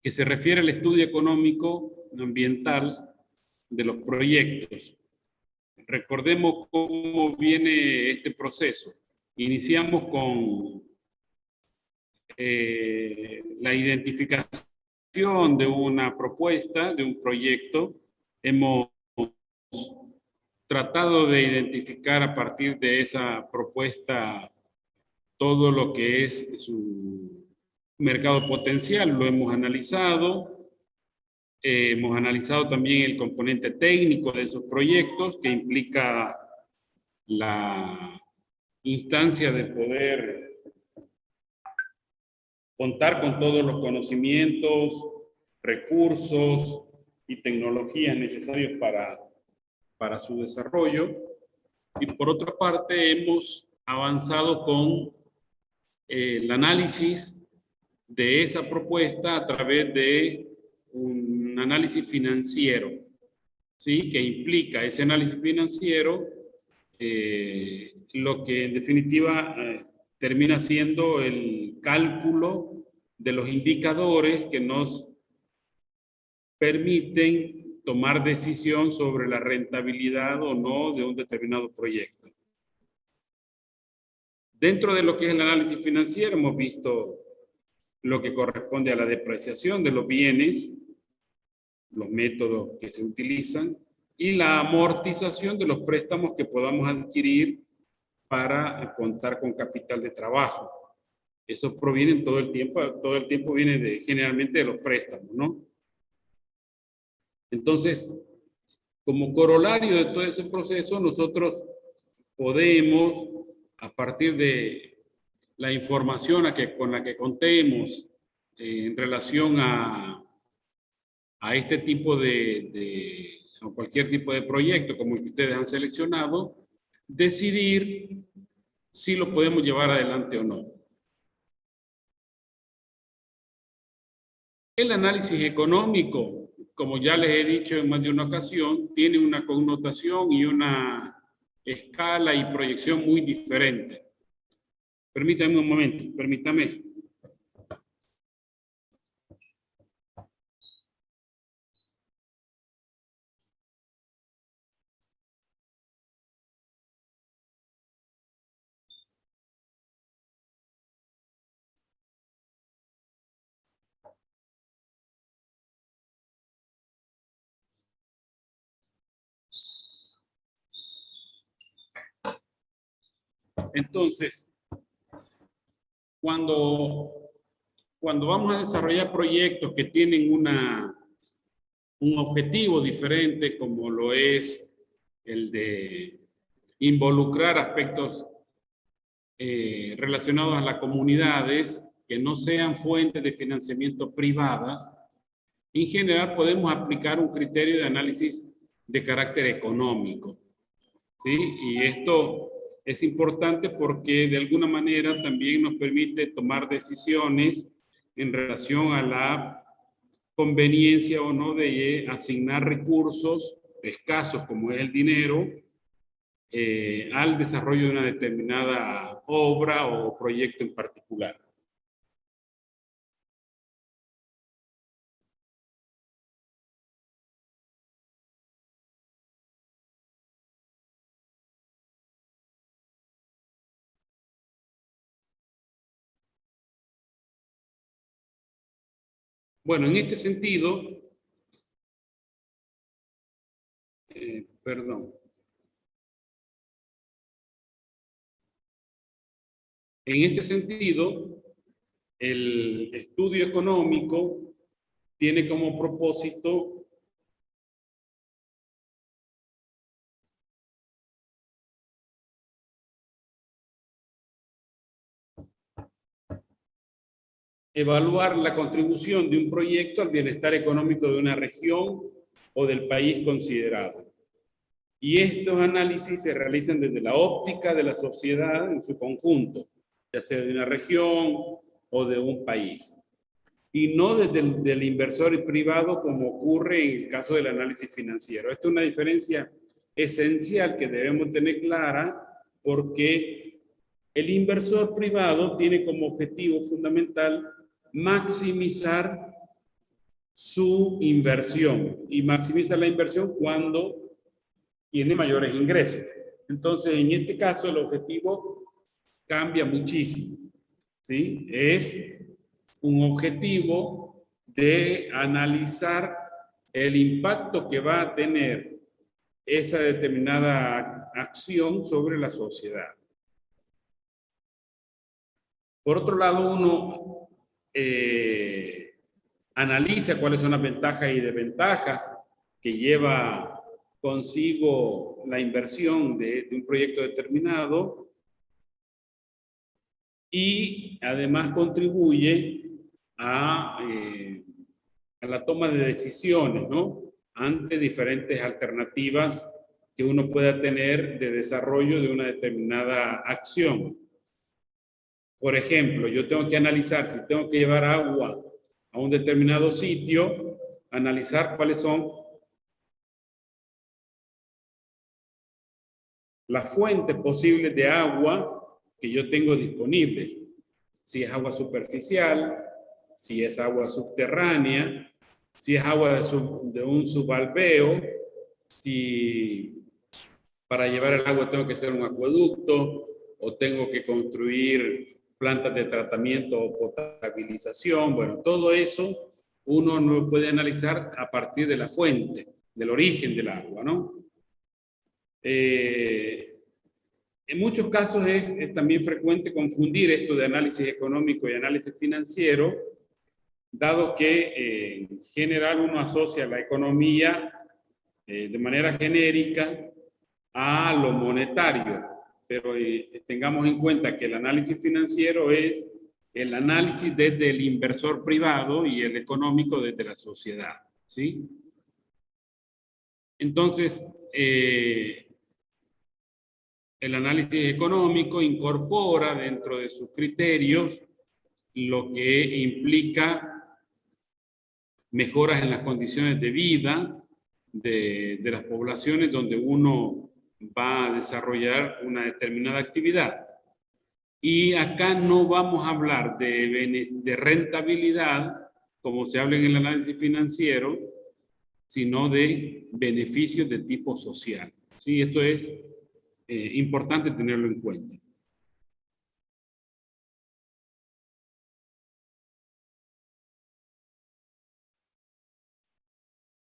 que se refiere al estudio económico ambiental de los proyectos. Recordemos cómo viene este proceso. Iniciamos con la identificación de una propuesta, de un proyecto. Hemos tratado de identificar a partir de esa propuesta todo lo que es su mercado potencial, lo hemos analizado. Hemos analizado también el componente técnico de esos proyectos, que implica la instancia de poder contar con todos los conocimientos, recursos y tecnologías necesarios para su desarrollo. Y por otra parte, hemos avanzado con el análisis de esa propuesta a través de un análisis financiero, ¿sí? Que implica ese análisis financiero, lo que en definitiva termina siendo el cálculo de los indicadores que nos permiten tomar decisión sobre la rentabilidad o no de un determinado proyecto. Dentro de lo que es el análisis financiero hemos visto lo que corresponde a la depreciación de los bienes, los métodos que se utilizan, y la amortización de los préstamos que podamos adquirir para contar con capital de trabajo. Eso proviene todo el tiempo viene generalmente de los préstamos, ¿no? Entonces, como corolario de todo ese proceso, nosotros podemos, a partir de la información con la que contemos en relación a este tipo a cualquier tipo de proyecto como el que ustedes han seleccionado, decidir si lo podemos llevar adelante o no. El análisis económico, como ya les he dicho en más de una ocasión, tiene una connotación y una escala y proyección muy diferente. Permítanme un momento, permítame. Entonces, cuando vamos a desarrollar proyectos que tienen un objetivo diferente, como lo es el de involucrar aspectos relacionados a las comunidades que no sean fuentes de financiamiento privadas, en general podemos aplicar un criterio de análisis de carácter económico, ¿sí? Y esto es importante porque de alguna manera también nos permite tomar decisiones en relación a la conveniencia o no de asignar recursos escasos como es el dinero al desarrollo de una determinada obra o proyecto en particular. Bueno, en este sentido, perdón. En este sentido, el estudio económico tiene como propósito evaluar la contribución de un proyecto al bienestar económico de una región o del país considerado. Y estos análisis se realizan desde la óptica de la sociedad en su conjunto, ya sea de una región o de un país. Y no desde el inversor privado como ocurre en el caso del análisis financiero. Esta es una diferencia esencial que debemos tener clara porque el inversor privado tiene como objetivo fundamental maximizar su inversión y maximiza la inversión cuando tiene mayores ingresos. Entonces, en este caso, el objetivo cambia muchísimo, ¿sí? Es un objetivo de analizar el impacto que va a tener esa determinada acción sobre la sociedad. Por otro lado, uno analiza cuáles son las ventajas y desventajas que lleva consigo la inversión de un proyecto determinado y además contribuye a la toma de decisiones, ¿no? Ante diferentes alternativas que uno pueda tener de desarrollo de una determinada acción. Por ejemplo, yo tengo que analizar si tengo que llevar agua a un determinado sitio, analizar cuáles son las fuentes posibles de agua que yo tengo disponibles. Si es agua superficial, si es agua subterránea, si es agua de un subalveo, si para llevar el agua tengo que hacer un acueducto o tengo que construir plantas de tratamiento o potabilización. Bueno, todo eso uno no puede analizar a partir de la fuente, del origen del agua, ¿no? En muchos casos es también frecuente confundir esto de análisis económico y análisis financiero, dado que en general uno asocia la economía de manera genérica a lo monetario, pero tengamos en cuenta que el análisis financiero es el análisis desde el inversor privado y el económico desde la sociedad, ¿sí? Entonces, el análisis económico incorpora dentro de sus criterios lo que implica mejoras en las condiciones de vida de las poblaciones donde uno va a desarrollar una determinada actividad. Y acá no vamos a hablar de rentabilidad, como se habla en el análisis financiero, sino de beneficios de tipo social. Sí, esto es importante tenerlo en cuenta.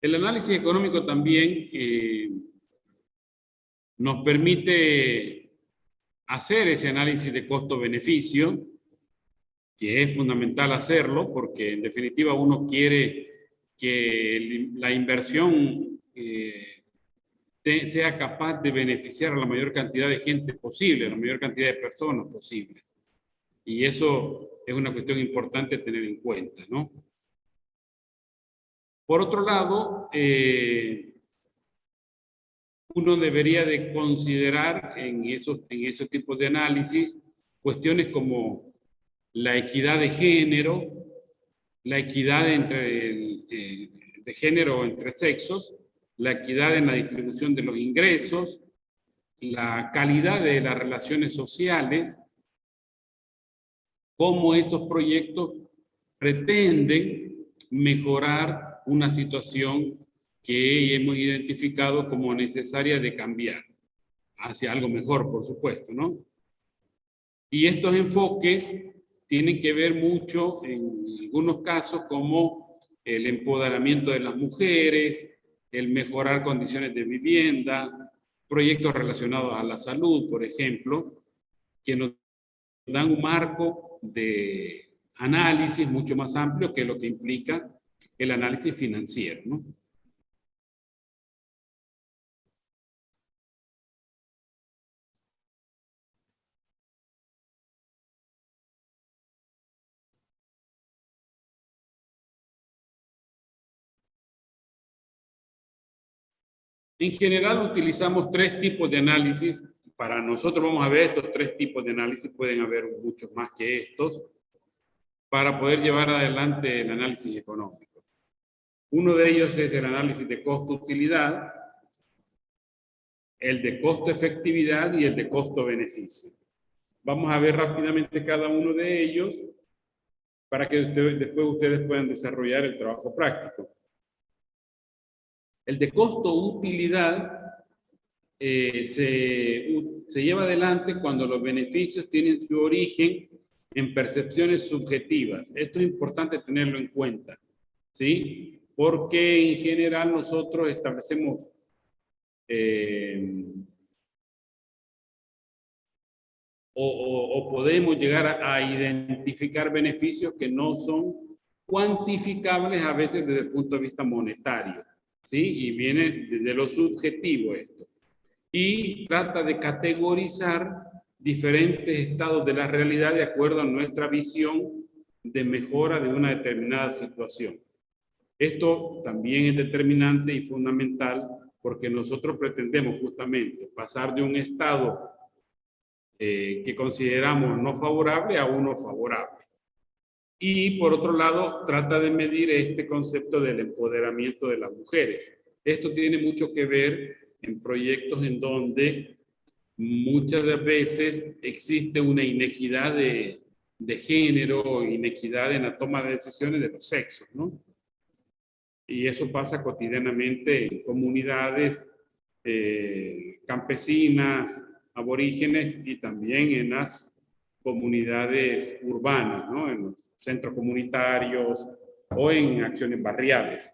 El análisis económico también nos permite hacer ese análisis de costo-beneficio, que es fundamental hacerlo porque en definitiva uno quiere que la inversión sea capaz de beneficiar a la mayor cantidad de gente posible, a la mayor cantidad de personas posibles. Y eso es una cuestión importante tener en cuenta, ¿no? Por otro lado, uno debería de considerar en esos tipos de análisis cuestiones como la equidad de género, la equidad de género entre sexos, la equidad en la distribución de los ingresos, la calidad de las relaciones sociales, cómo estos proyectos pretenden mejorar una situación que hemos identificado como necesaria de cambiar hacia algo mejor, por supuesto, ¿no? Y estos enfoques tienen que ver mucho, en algunos casos, como el empoderamiento de las mujeres, el mejorar condiciones de vivienda, proyectos relacionados a la salud, por ejemplo, que nos dan un marco de análisis mucho más amplio que lo que implica el análisis financiero, ¿no? En general utilizamos tres tipos de análisis. Para nosotros vamos a ver estos tres tipos de análisis, pueden haber muchos más que estos, para poder llevar adelante el análisis económico. Uno de ellos es el análisis de costo-utilidad, el de costo-efectividad y el de costo-beneficio. Vamos a ver rápidamente cada uno de ellos para que después ustedes puedan desarrollar el trabajo práctico. El de costo-utilidad se lleva adelante cuando los beneficios tienen su origen en percepciones subjetivas. Esto es importante tenerlo en cuenta, ¿sí? Porque en general nosotros establecemos o podemos llegar a identificar beneficios que no son cuantificables a veces desde el punto de vista monetario, ¿sí? Y viene desde lo subjetivo esto. Y trata de categorizar diferentes estados de la realidad de acuerdo a nuestra visión de mejora de una determinada situación. Esto también es determinante y fundamental porque nosotros pretendemos justamente pasar de un estado que consideramos no favorable a uno favorable. Y por otro lado, trata de medir este concepto del empoderamiento de las mujeres. Esto tiene mucho que ver en proyectos en donde muchas veces existe una inequidad de género, inequidad en la toma de decisiones de los sexos, ¿no? Y eso pasa cotidianamente en comunidades campesinas, aborígenes y también en las comunidades urbanas, ¿no? En los centros comunitarios o en acciones barriales.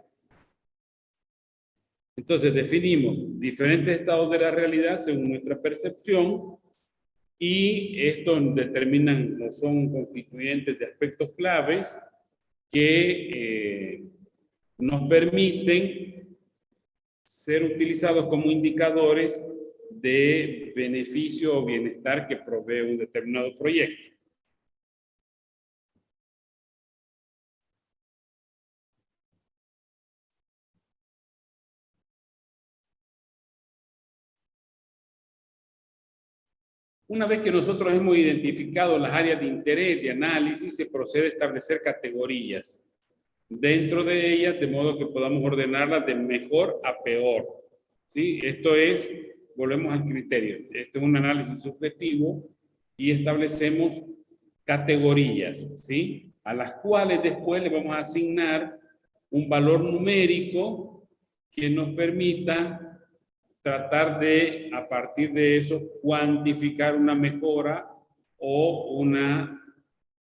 Entonces definimos diferentes estados de la realidad según nuestra percepción y esto determinan, son constituyentes de aspectos claves que nos permiten ser utilizados como indicadores de beneficio o bienestar que provee un determinado proyecto. Una vez que nosotros hemos identificado las áreas de interés, de análisis, se procede a establecer categorías dentro de ellas, de modo que podamos ordenarlas de mejor a peor. ¿Sí? Esto es, volvemos al criterio, este es un análisis subjetivo y establecemos categorías, ¿sí? A las cuales después le vamos a asignar un valor numérico que nos permita tratar de, a partir de eso, cuantificar una mejora o una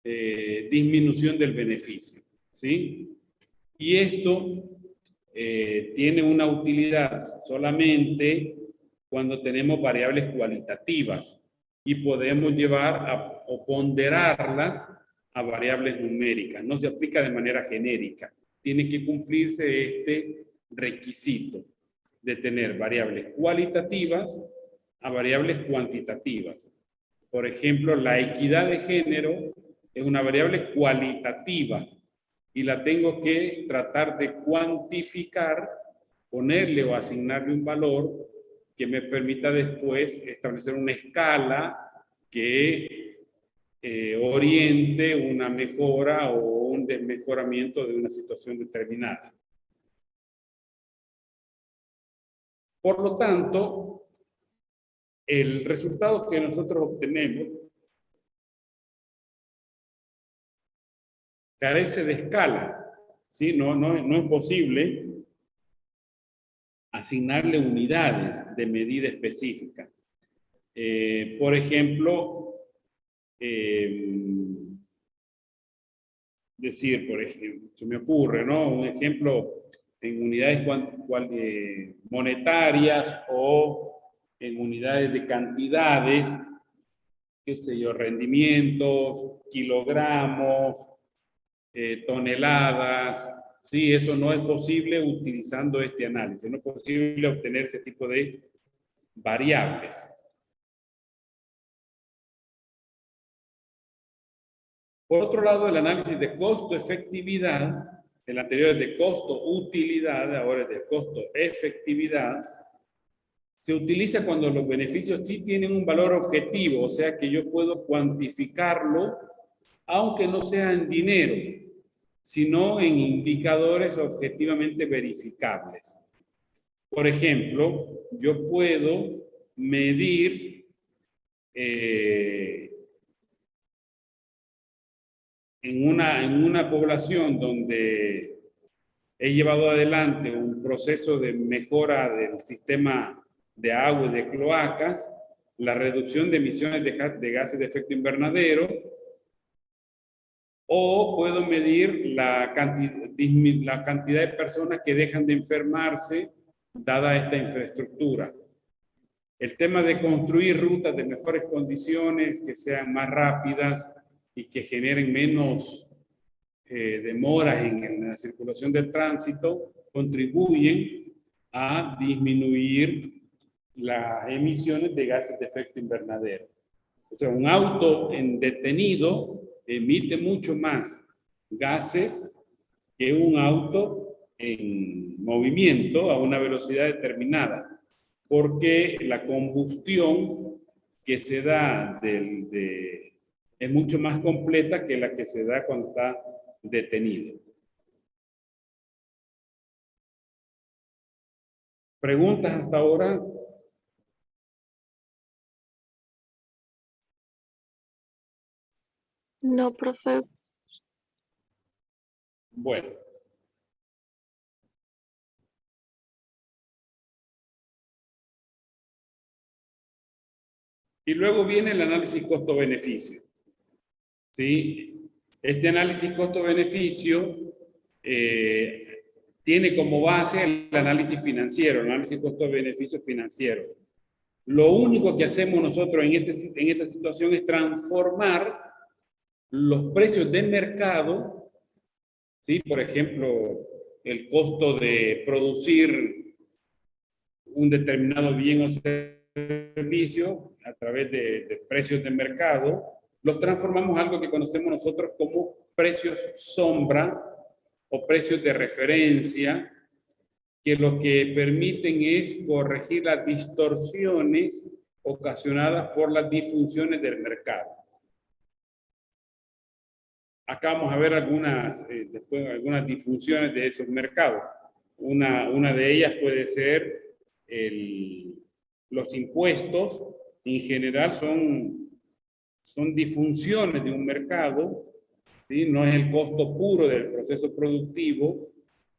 disminución del beneficio, ¿sí? Y esto tiene una utilidad solamente cuando tenemos variables cualitativas y podemos llevar o ponderarlas a variables numéricas. No se aplica de manera genérica. Tiene que cumplirse este requisito de tener variables cualitativas a variables cuantitativas. Por ejemplo, la equidad de género es una variable cualitativa y la tengo que tratar de cuantificar, ponerle o asignarle un valor que me permita después establecer una escala que oriente una mejora o un desmejoramiento de una situación determinada. Por lo tanto, el resultado que nosotros obtenemos carece de escala, ¿sí? No es posible asignarle unidades de medida específica. Por ejemplo, por ejemplo, se me ocurre, ¿no? Un ejemplo en unidades monetarias o en unidades de cantidades, qué sé yo, rendimientos, kilogramos, toneladas. Sí, eso no es posible utilizando este análisis. No es posible obtener ese tipo de variables. Por otro lado, el análisis de costo-efectividad, el anterior es de costo-utilidad, ahora es de costo-efectividad, se utiliza cuando los beneficios sí tienen un valor objetivo, o sea que yo puedo cuantificarlo, aunque no sea en dinero, sino en indicadores objetivamente verificables. Por ejemplo, yo puedo medir en una población donde he llevado adelante un proceso de mejora del sistema de agua y de cloacas, la reducción de emisiones de gases de efecto invernadero, o puedo medir la cantidad de personas que dejan de enfermarse dada esta infraestructura. El tema de construir rutas de mejores condiciones, que sean más rápidas y que generen menos demoras en la circulación del tránsito, contribuyen a disminuir las emisiones de gases de efecto invernadero. O sea, un auto detenido emite mucho más gases que un auto en movimiento a una velocidad determinada, porque la combustión que se da es mucho más completa que la que se da cuando está detenido. ¿Preguntas hasta ahora? No, profe. Bueno. Y luego viene el análisis costo-beneficio. ¿Sí? Este análisis costo-beneficio tiene como base el análisis financiero, el análisis costo-beneficio financiero. Lo único que hacemos nosotros en esta situación es transformar los precios de mercado, ¿sí? Por ejemplo, el costo de producir un determinado bien o servicio a través de precios de mercado, los transformamos a algo que conocemos nosotros como precios sombra o precios de referencia, que lo que permiten es corregir las distorsiones ocasionadas por las disfunciones del mercado. Acá vamos a ver después algunas disfunciones de esos mercados. Una de ellas puede ser los impuestos. En general son disfunciones de un mercado, ¿sí? No es el costo puro del proceso productivo,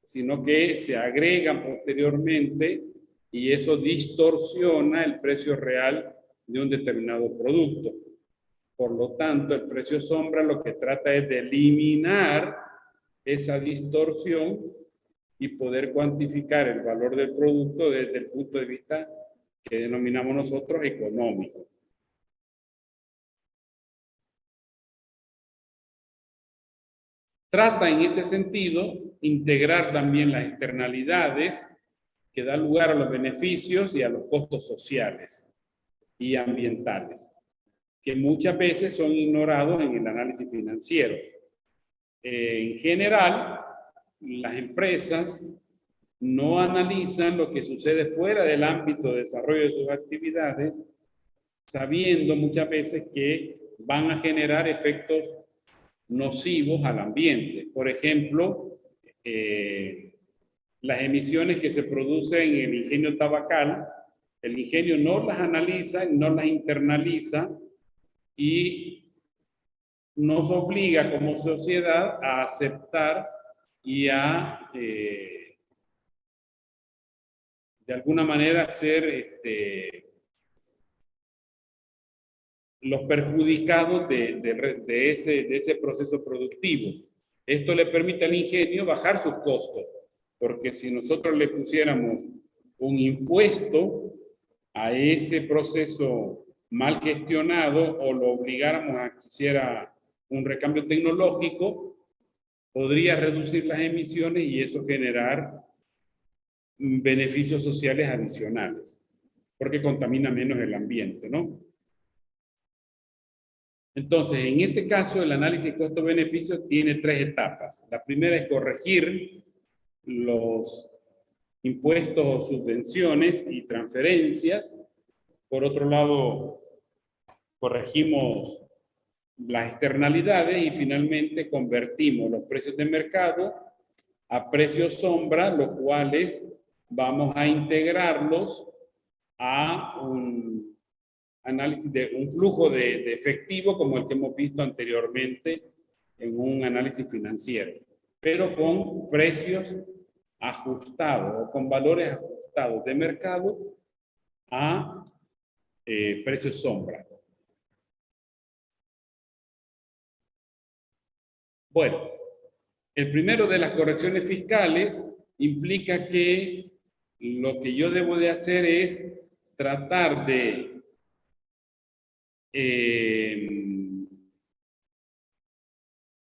sino que se agregan posteriormente y eso distorsiona el precio real de un determinado producto. Por lo tanto, el precio sombra lo que trata es de eliminar esa distorsión y poder cuantificar el valor del producto desde el punto de vista que denominamos nosotros económico. Trata en este sentido integrar también las externalidades que dan lugar a los beneficios y a los costos sociales y ambientales, que muchas veces son ignorados en el análisis financiero. En general, las empresas no analizan lo que sucede fuera del ámbito de desarrollo de sus actividades, sabiendo muchas veces que van a generar efectos nocivos al ambiente. Por ejemplo, las emisiones que se producen en el ingenio tabacal, el ingenio no las analiza, no las internaliza y nos obliga como sociedad a aceptar y a de alguna manera ser los perjudicados de ese proceso productivo. Esto le permite al ingenio bajar sus costos, porque si nosotros le pusiéramos un impuesto a ese proceso mal gestionado o lo obligáramos a que hiciera un recambio tecnológico, podría reducir las emisiones y eso generar beneficios sociales adicionales, porque contamina menos el ambiente, ¿no? Entonces, en este caso, el análisis costo-beneficio tiene tres etapas. La primera es corregir los impuestos o subvenciones y transferencias. Por otro lado, corregimos las externalidades y finalmente convertimos los precios de mercado a precios sombra, los cuales vamos a integrarlos a un análisis de un flujo de efectivo como el que hemos visto anteriormente en un análisis financiero, pero con precios ajustados o con valores ajustados de mercado a precios sombra. Bueno, el primero de las correcciones fiscales implica que lo que yo debo de hacer es tratar de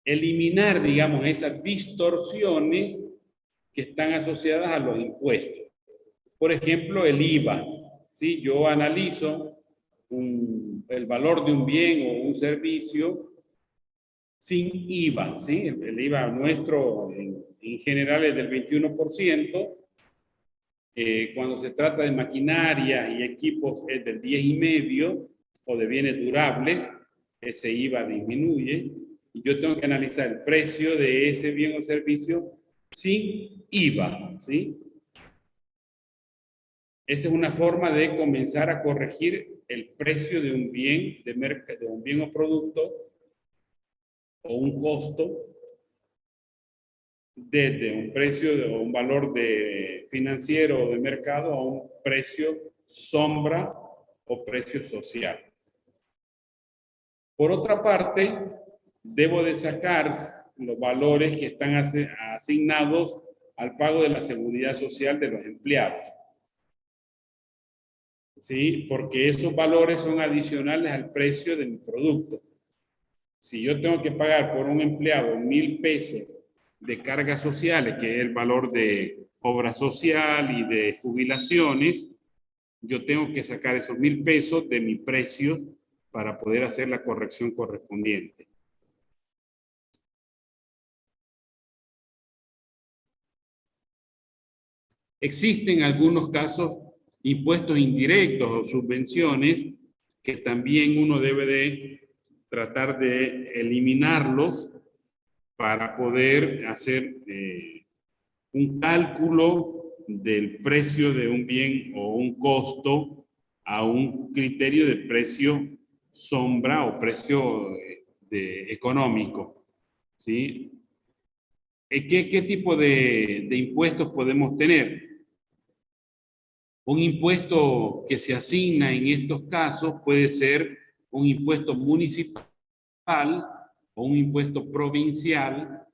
eliminar, digamos, esas distorsiones que están asociadas a los impuestos. Por ejemplo, el IVA. ¿Sí? Yo analizo el valor de un bien o un servicio sin IVA. ¿Sí? El IVA nuestro en general es del 21%. Cuando se trata de maquinaria y equipos es del 10,5%, o de bienes durables, ese IVA disminuye. Y yo tengo que analizar el precio de ese bien o servicio sin IVA, ¿sí? Esa es una forma de comenzar a corregir el precio de un bien, de un bien o producto o un costo desde un precio o un valor financiero o de mercado a un precio sombra o precio social. Por otra parte, debo de sacar los valores que están asignados al pago de la seguridad social de los empleados. ¿Sí? Porque esos valores son adicionales al precio de mi producto. Si yo tengo que pagar por un empleado 1,000 pesos de cargas sociales, que es el valor de obra social y de jubilaciones, yo tengo que sacar esos 1,000 pesos de mi precio para poder hacer la corrección correspondiente. Existen algunos casos impuestos indirectos o subvenciones que también uno debe de tratar de eliminarlos para poder hacer un cálculo del precio de un bien o un costo a un criterio de precio sombra o precio económico. ¿Sí? ¿Qué tipo de impuestos podemos tener? Un impuesto que se asigna en estos casos puede ser un impuesto municipal o un impuesto provincial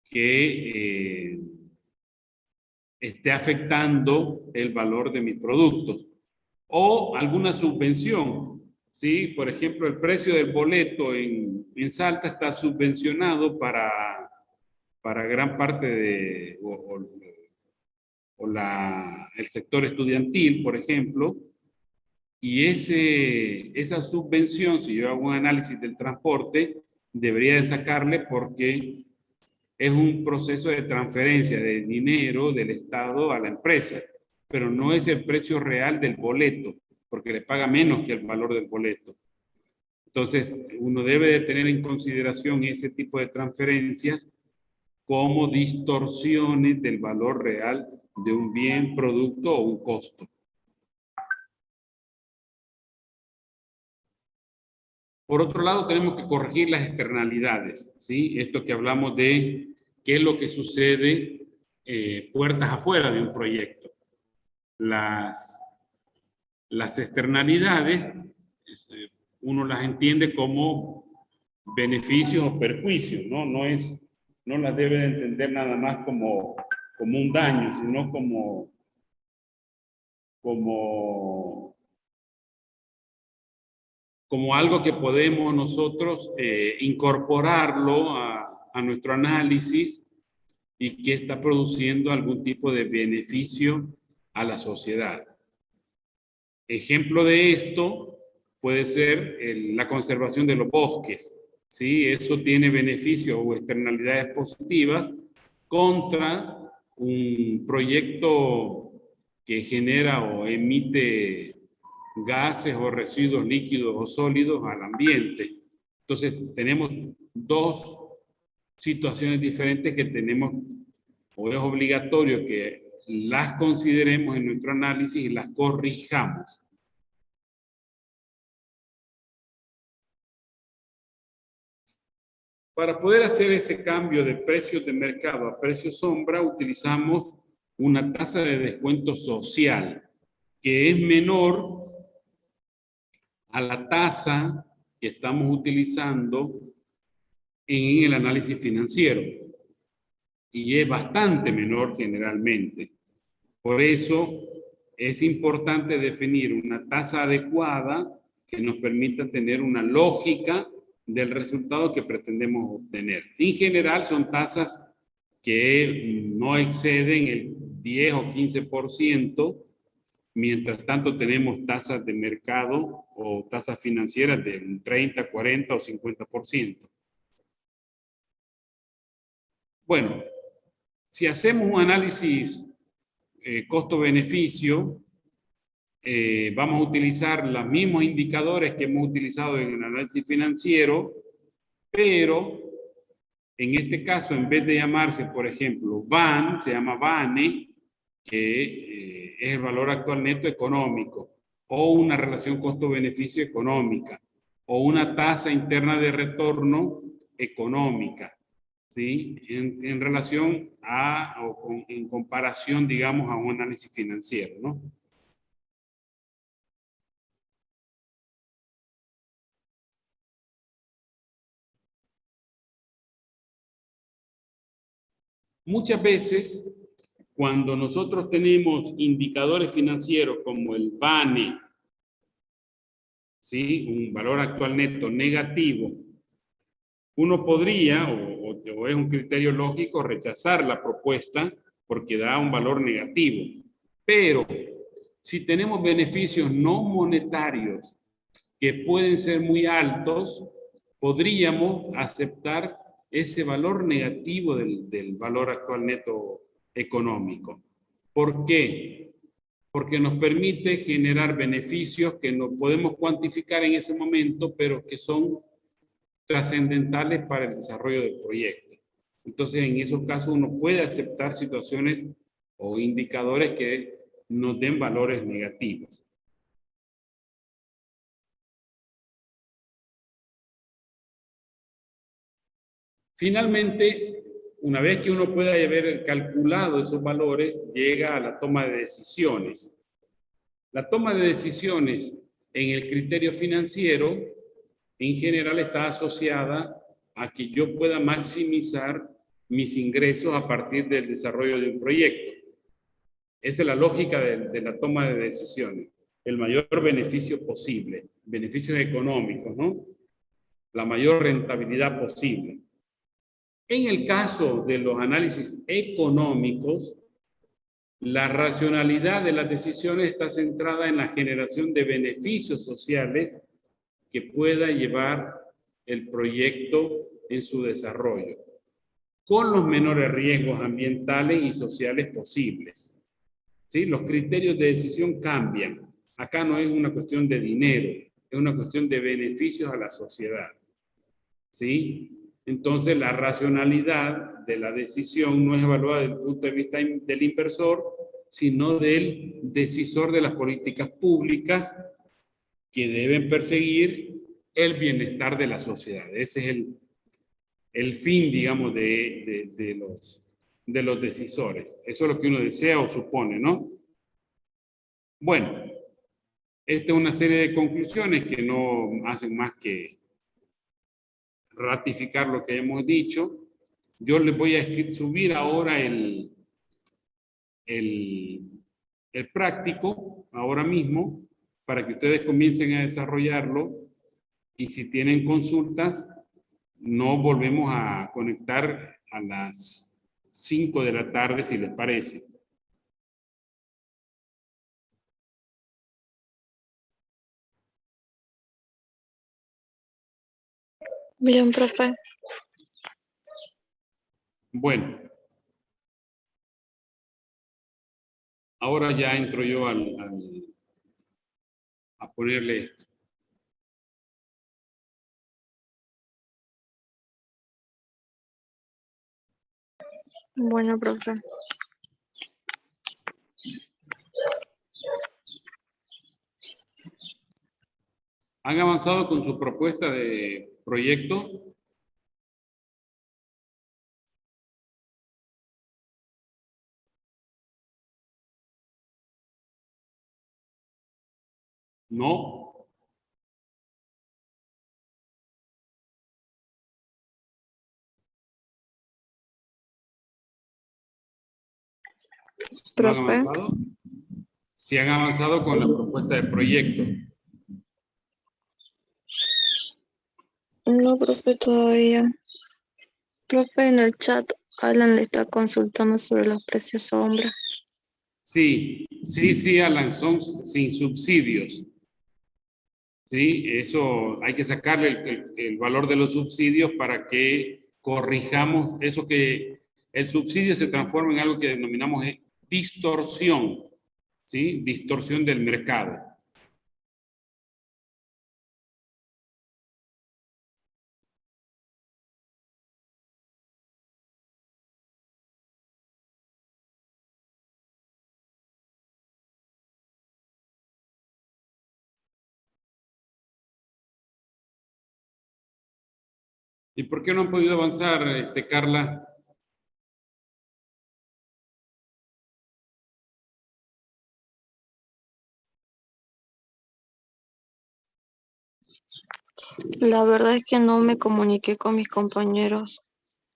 que esté afectando el valor de mis productos. O alguna subvención, ¿sí? Por ejemplo, el precio del boleto en Salta está subvencionado para gran parte de, el sector estudiantil, por ejemplo, y esa subvención, si yo hago un análisis del transporte, debería de sacarle porque es un proceso de transferencia de dinero del Estado a la empresa, pero no es el precio real del boleto, porque le paga menos que el valor del boleto. Entonces, uno debe de tener en consideración ese tipo de transferencias como distorsiones del valor real de un bien, producto o un costo. Por otro lado, tenemos que corregir las externalidades, ¿sí? Esto que hablamos de qué es lo que sucede puertas afuera de un proyecto. Las externalidades, uno las entiende como beneficios o perjuicios, ¿no? No las debe de entender nada más como un daño, sino como algo que podemos nosotros incorporarlo a nuestro análisis y que está produciendo algún tipo de beneficio a la sociedad. Ejemplo de esto puede ser la conservación de los bosques, ¿sí? Eso tiene beneficios o externalidades positivas contra un proyecto que genera o emite gases o residuos líquidos o sólidos al ambiente. Entonces, tenemos dos situaciones diferentes que tenemos, o es obligatorio que las consideremos en nuestro análisis y las corrijamos. Para poder hacer ese cambio de precios de mercado a precios sombra, utilizamos una tasa de descuento social, que es menor a la tasa que estamos utilizando en el análisis financiero. Y es bastante menor generalmente. Por eso es importante definir una tasa adecuada que nos permita tener una lógica del resultado que pretendemos obtener. En general son tasas que no exceden el 10 o 15%, mientras tanto tenemos tasas de mercado o tasas financieras de un 30, 40 o 50%. Bueno, si hacemos un análisis costo-beneficio, vamos a utilizar los mismos indicadores que hemos utilizado en el análisis financiero, pero en este caso, en vez de llamarse, por ejemplo, VAN, se llama VANE, que es el valor actual neto económico, o una relación costo-beneficio económica, o una tasa interna de retorno económica, ¿sí? En relación a, o en comparación, digamos, a un análisis financiero, ¿no? Muchas veces, cuando nosotros tenemos indicadores financieros como el VANE, ¿sí? Un valor actual neto negativo, uno podría, o es un criterio lógico, rechazar la propuesta porque da un valor negativo. Pero si tenemos beneficios no monetarios que pueden ser muy altos, podríamos aceptar ese valor negativo del valor actual neto económico. ¿Por qué? Porque nos permite generar beneficios que no podemos cuantificar en ese momento, pero que son trascendentales para el desarrollo del proyecto. Entonces, en esos casos uno puede aceptar situaciones o indicadores que nos den valores negativos. Finalmente, una vez que uno pueda haber calculado esos valores, llega a la toma de decisiones. La toma de decisiones en el criterio financiero, en general, está asociada a que yo pueda maximizar mis ingresos a partir del desarrollo de un proyecto. Esa es la lógica de la toma de decisiones. El mayor beneficio posible, beneficios económicos, ¿no? La mayor rentabilidad posible. En el caso de los análisis económicos, la racionalidad de las decisiones está centrada en la generación de beneficios sociales que pueda llevar el proyecto en su desarrollo, con los menores riesgos ambientales y sociales posibles. ¿Sí? Los criterios de decisión cambian. Acá no es una cuestión de dinero, es una cuestión de beneficios a la sociedad. ¿Sí? Entonces, la racionalidad de la decisión no es evaluada desde el punto de vista del inversor, sino del decisor de las políticas públicas que deben perseguir el bienestar de la sociedad. Ese es el fin, digamos, de los decisores. Eso es lo que uno desea o supone, ¿no? Bueno, esta es una serie de conclusiones que no hacen más que ratificar lo que hemos dicho. Yo les voy a subir ahora el práctico, ahora mismo, para que ustedes comiencen a desarrollarlo, y si tienen consultas, nos volvemos a conectar a las 5 de la tarde, si les parece. Bien, profe. Bueno, ahora ya entro yo a ponerle esto. Bueno, profe. ¿Han avanzado con su propuesta de proyecto? No. ¿No han Profe, avanzado? Sí han avanzado con la propuesta de proyecto. no, profe, todavía. Profe, en el chat, Alan le está consultando sobre los precios sombra. Sí, sí, sí, Alan, son sin subsidios. Sí, eso hay que sacarle el valor de los subsidios para que corrijamos eso que el subsidio se transforma en algo que denominamos distorsión, ¿sí? Distorsión del mercado. ¿Y por qué no han podido avanzar, Carla? La verdad es que no me comuniqué con mis compañeros,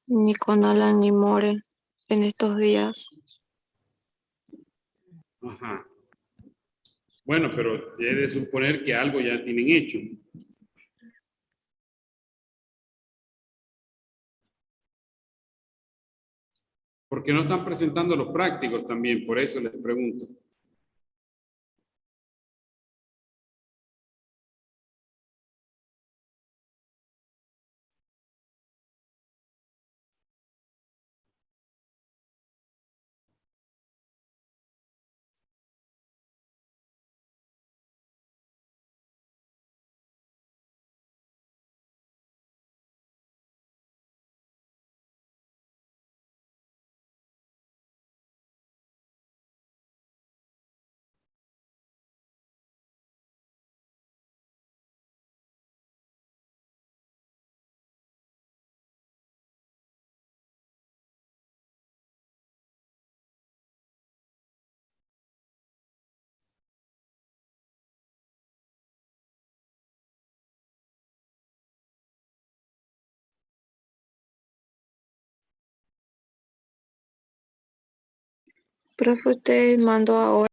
ni con Alan ni More en estos días. Ajá. Bueno, pero he de suponer que algo ya tienen hecho. Porque no están presentando los prácticos también, por eso les pregunto. Profe, usted mandó ahora.